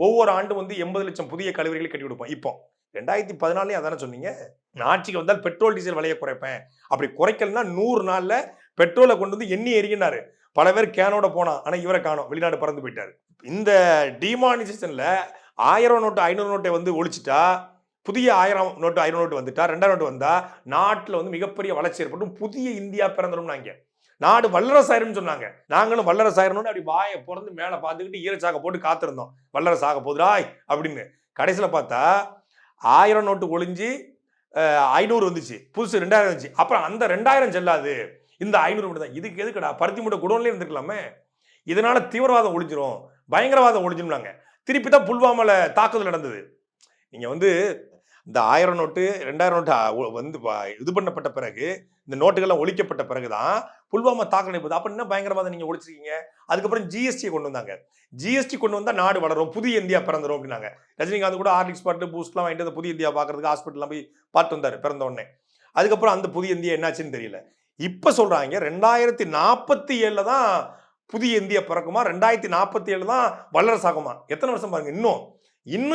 ஒவ்வொரு ஆண்டும் 80 லட்சம் புதிய கழிவறைகளை கட்டி கொடுப்போம். இப்போ 2014 அதானே சொன்னீங்க, நான் ஆட்சிக்கு வந்தால் பெட்ரோல் டீசல் விலையை குறைப்பேன், அப்படி குறைக்கலன்னா 100 நாள்ல பெட்ரோலை கொண்டு வந்து எண்ணி எறிகினாரு. பல பேர் கேனோட போனா, ஆனா இவரை காணோம், வெளிநாடு பறந்து போயிட்டாரு. இந்த டிமானிசேஷன்ல 1000 நோட்டு 500 நோட்டை வந்து ஒழிச்சிட்டா, புதிய 1000 நோட்டு 500 நோட்டு வந்துட்டா, 2000 நோட்டு வந்தா நாட்டில் மிகப்பெரிய வளர்ச்சி ஏற்பட்டும், புதிய இந்தியா பிறந்துடும். நாடு வல்லரசாயிரும் சொன்னாங்க, நாங்களும் வல்லரசாயிரணும்னு அப்படி வாயை பிறந்து மேலே பார்த்துக்கிட்டு ஈரச்சாக்க போட்டு காத்திருந்தோம், வல்லரசாக போதுராய் அப்படின்னு. கடைசியில் பார்த்தா 1000 நோட்டு ஒழிஞ்சு 500 வந்துச்சு, புதுசு 2000 வந்துச்சு. அப்புறம் அந்த 2000 செல்லாது, இந்த 500 மட்டும் தான். இதுக்கு எதுக்குடா, பருத்தி மூட்டை குடோன்லேயே இருந்துக்கலாமே, இதனால தீவிரவாதம் ஒழிஞ்சிரும், பயங்கரவாதம் ஒழிஞ்சிரும்னாங்க. திருப்பி தான் புல்வாமால தாக்குதல் நடந்தது. நீங்க இந்த 1000 நோட்டு 2000 நோட்டு இது பண்ணப்பட்ட பிறகு, இந்த நோட்டுகள்லாம் ஒழிக்கப்பட்ட பிறகுதான் புல்வாமா தாக்குதல் நடந்தது. அப்ப என்ன பயங்கரவாதம் நீங்க ஒழிச்சிருக்கீங்க? அதுக்கப்புறம் ஜிஎஸ்டி கொண்டு வந்தாங்க. ஜிஎஸ்டி கொண்டு வந்தா நாடு வளரும், புதிய இந்தியா பிறந்துரும் அப்படின்னாங்க. ரஜினிகாந்த் கூட ஹார்லிக்ஸ் பாட்டு பூஸ்ட்லாம் வாங்கிட்டு அந்த புதிய இந்தியா பார்க்கறதுக்கு ஹாஸ்பிட்டல்லாம் போய் பார்த்து வந்தாரு பிறந்த உடனே. அதுக்கப்புறம் அந்த புதிய இந்தியா என்னாச்சுன்னு தெரியல. இப்ப சொல்றாங்க 2047 தான் புதிய இந்தியா பிறக்குமா, 2047 தான் வல்லரசாகுமா. எத்தனை வருஷம் பாருங்க, இன்னும்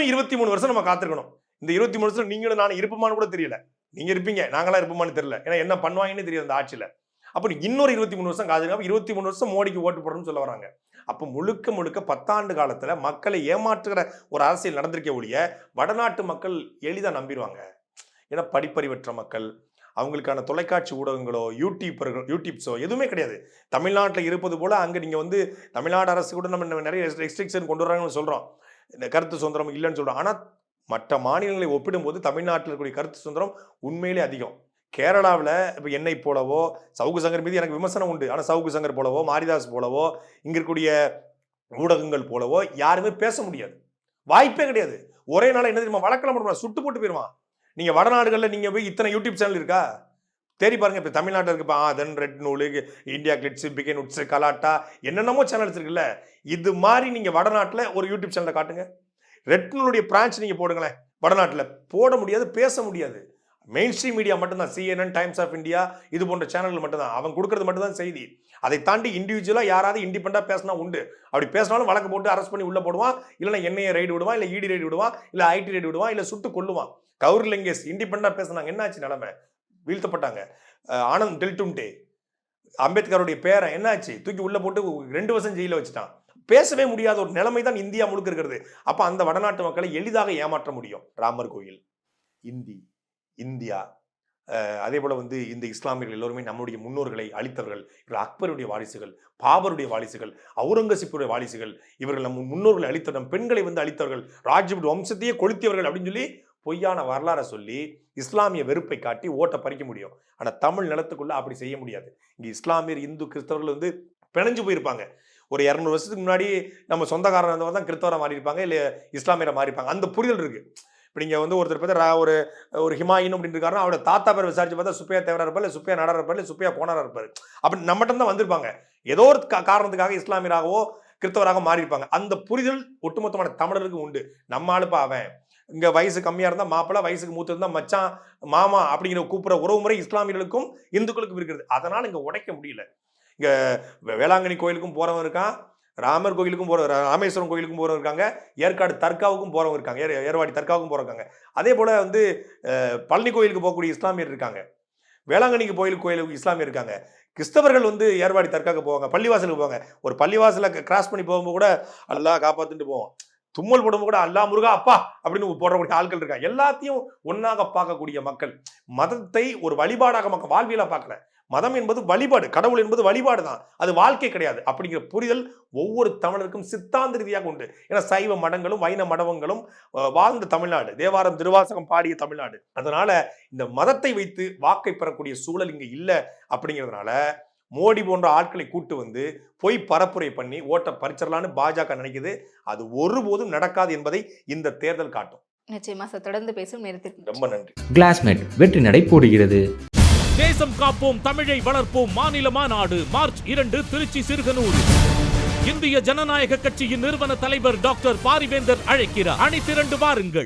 23 வருஷம் நம்ம காத்திருக்கணும். இந்த 23 வருஷம் நீங்களும் நானும் இருப்போமான்னு கூட தெரியல. நீங்க இருப்பீங்க, நாங்களாம் இருப்போமான்னு தெரியல, ஏன்னா என்ன பண்ணுவாங்கன்னு தெரியாது அந்த ஆட்சியில. அப்ப இன்னொரு 23 வருஷம் காத்திருக்க, 23 வருஷம் மோடிக்கு ஓட்டு போடணும்னு சொல்ல வராங்க. அப்ப முழுக்க 10 ஆண்டு காலத்துல மக்களை ஏமாற்றுகிற ஒரு அரசியல் நடந்திருக்க ஒழிய வடநாட்டு மக்கள் எளிதா நம்பிடுவாங்க. ஏன்னா படிப்பறிவற்ற மக்கள், அவங்களுக்கான தொலைக்காட்சி ஊடகங்களோ யூடியூப்ஸோ எதுவுமே கிடையாது. தமிழ்நாட்டில் இருப்பது போல அங்கே நீங்கள் தமிழ்நாடு அரசு கூட நம்ம நிறைய ரெஸ்ட்ரிக்ஷன் கொண்டு வராங்கன்னு சொல்கிறோம், இந்த கருத்து சுதந்திரம் இல்லைன்னு சொல்கிறோம். ஆனால் மற்ற மாநிலங்களை ஒப்பிடும்போது தமிழ்நாட்டில் இருக்கக்கூடிய கருத்து சுதந்திரம் உண்மையிலே அதிகம். கேரளாவில் இப்போ என்னை போலவோ சவுக்கு சங்கர் மீது எனக்கு விமர்சனம் உண்டு, ஆனால் சவுக்கு சங்கர் போலவோ மாரிதாஸ் போலவோ இங்கே இருக்கக்கூடிய ஊடகங்கள் போலவோ யாருமே பேச முடியாது, வாய்ப்பே கிடையாது. ஒரே நாள் என்ன தெரியுமா, வழக்கெல்லாம் பண்ணுவான், சுட்டு போட்டு போயிடுவான். நீங்கள் வடநாடுகளில் நீங்கள் போய் இத்தனை யூடியூப் சேனல் இருக்கா தேடி பாருங்க. இப்போ தமிழ்நாட்டில் இருக்கு ஆதன், ரெட் நூலு, IndiaGlitz, Behindwoods, Galatta, என்னென்னமோ சேனல்ஸ் இருக்குல்ல. இது மாதிரி நீங்கள் வடநாட்டில் ஒரு யூடியூப் சேனலை காட்டுங்க, ரெட் நூலுடைய பிரான்ச் நீங்கள் போடுங்களேன். வடநாட்டில் போட முடியாது, பேச முடியாது. மெயின் ஸ்ட்ரீம் மீடியா மட்டும்தான், CNN, டைம்ஸ் ஆஃப் இந்தியா, இது போன்ற சேனல்கள் மட்டும்தான், அவங்க கொடுக்கறது மட்டும்தான் செய்தி. அதை தாண்டி இண்டிவிஜுவலாக யாராவது இண்டிபெண்டாக பேசினா உண்டு. அப்படி பேசினாலும் வழக்கு போட்டு அரெஸ்ட் பண்ணி உள்ளே போடுவான், இல்லைன்னா என்ஐஏ ரைடு விடுவான், இல்லை இடி ரைடு விடுவான், இல்லை ஐடி ரைடு விடுவான், இல்லை சுட்டு கொல்லுவான். கௌரி லங்கேஷ் இண்டிபெண்டாக பேசினாங்க, என்னாச்சு நிலைமை, வீழ்த்தப்பட்டாங்க. ஆனந்த் டெல்டும்டே அம்பேத்கருடைய பேரை என்னாச்சு, தூக்கி உள்ளே போட்டு 2 வருஷம் ஜெயிலில் வச்சுட்டான். பேசவே முடியாத ஒரு நிலைமை தான் இந்தியா முழுக்க இருக்கிறது. அப்போ அந்த வடநாட்டு மக்களை எளிதாக ஏமாற்ற முடியும். ராமர் கோயில், இந்தியா, அதே போல இந்த இஸ்லாமியர்கள் எல்லோருமே நம்முடைய முன்னோர்களை அழித்தவர்கள். இவர்கள் அக்பருடைய வாரிசுகள், பாபருடைய வாரிசுகள், அவுரங்கசீப்புடைய வாரிசுகள். இவர்கள் நம் முன்னோர்களை அழித்தவர்கள், நம் பெண்களை அழித்தவர்கள், ராஜ்புட் வம்சத்தையே கொளுத்தியவர்கள் அப்படின்னு சொல்லி பொய்யான வரலாறை சொல்லி இஸ்லாமிய வெறுப்பை காட்டி ஓட்டை பறிக்க முடியும். ஆனால் தமிழ் நிலத்துக்குள்ள அப்படி செய்ய முடியாது. இங்கே இஸ்லாமியர், இந்து, கிறிஸ்தவர்கள் பிணைஞ்சு போயிருப்பாங்க. ஒரு 200 வருஷத்துக்கு முன்னாடி நம்ம சொந்தக்காரன் தான் கிறிஸ்தவரை மாறி இருப்பாங்க, இல்லை இஸ்லாமியரை மாறி இருப்பாங்க. அந்த புரிதல் இருக்கு. இப்போ நீங்கள் வந்து ஒருத்தர் பார்த்தா ஒரு ஹிமாயின் அப்படின்னு இருக்காருன்னா அவரோட தாத்தா பேர் விசாரிச்சு பார்த்தா சுப்பையா தேவரா இருப்பார், இல்லை சுப்பையா நாடார் இருப்பார், இல்லை சுப்பையா போனாரா இருப்பார். அப்படி நம்மகிட்ட தான் வந்திருப்பாங்க. ஏதோ ஒரு காரணத்துக்காக இஸ்லாமியராகவோ கிறிஸ்தவராக மாறி இருப்பாங்க. அந்த புரிதல் ஒட்டுமொத்தமான தமிழருக்கு உண்டு. நம்ம ஆளுப்பா அவன், இங்கே வயசு கம்மியாக இருந்தால் மாப்பிள்ளை, வயசுக்கு மூத்து இருந்தால் மச்சான், மாமா அப்படிங்கிற கூப்பிட்ற உறவு முறை இஸ்லாமியர்களுக்கும் இந்துக்களுக்கும் இருக்கிறது. அதனால் இங்கே உடைக்க முடியல. இங்கே வேளாங்கண்ணி கோயிலுக்கும் போகிறவங்க இருக்கான், ராமர் கோயிலுக்கும் ராமேஸ்வரம் கோயிலுக்கும் போகிறவங்க இருக்காங்க, ஏற்காடு தர்காவுக்கும் போகிறவங்க இருக்காங்க, ஏர்வாடி தர்காவுக்கும் போகிறவங்க. அதே போல் வந்து பழனி கோயிலுக்கு போகக்கூடிய இஸ்லாமியர் இருக்காங்க, வேளாங்கண்ணிக்கு கோயிலுக்கு இஸ்லாமியர் இருக்காங்க. கிறிஸ்தவர்கள் வந்து ஏர்வாடி தர்காவுக்கு போவாங்க, பள்ளிவாசலுக்கு போவாங்க. ஒரு பள்ளிவாசலை கிராஸ் பண்ணி போகும்போது கூட அல்லாஹ் காப்பாற்றிட்டு போவோம். தும்மல் போடும்போது கூட அல்லா முருகா அப்பா அப்படின்னு போடக்கூடிய ஆட்கள் இருக்காங்க. எல்லாத்தையும் ஒன்னாக பார்க்கக்கூடிய மக்கள். மதத்தை ஒரு வழிபாடாக மக்கள் வாழ்வியலா பார்க்கல. மதம் என்பது வழிபாடு, கடவுள் என்பது வழிபாடு தான், அது வாழ்க்கை கிடையாது அப்படிங்கிற புரிதல் ஒவ்வொரு தமிழருக்கும் சித்தாந்த ரீதியாக உண்டு. ஏன்னா சைவ மடங்களும் வைண மடங்களும் வாழ்ந்த தமிழ்நாடு, தேவாரம் திருவாசகம் பாடிய தமிழ்நாடு. அதனால இந்த மதத்தை வைத்து வாக்கை பெறக்கூடிய சூழல் இங்க இல்லை. அப்படிங்கிறதுனால மோடி போன்ற ஆட்களை கூட்டு வந்து பொய் பரப்புரை பண்ணி ஓட்ட பறிச்சிடலான்னு பாஜக நினைக்குது. அது ஒருபோதும் நடக்காது என்பதை இந்த தேர்தல் காட்டும். நிச்சயமா சார், தொடர்ந்து பேசும் நேரத்திற்கு ரொம்ப நன்றி. கிளாஸ்மேட் வெற்றி நடை போடுகிறது. தேசம் காப்போம் தமிழை வளர்ப்போம் மாநில மாநாடு மார்ச் 2 திருச்சி சிறுகனூர். இந்திய ஜனநாயக கட்சியின் நிறுவன தலைவர் டாக்டர் பாரிவேந்தர் அழைக்கிறார். அணிதிரண்டு வாருங்கள்.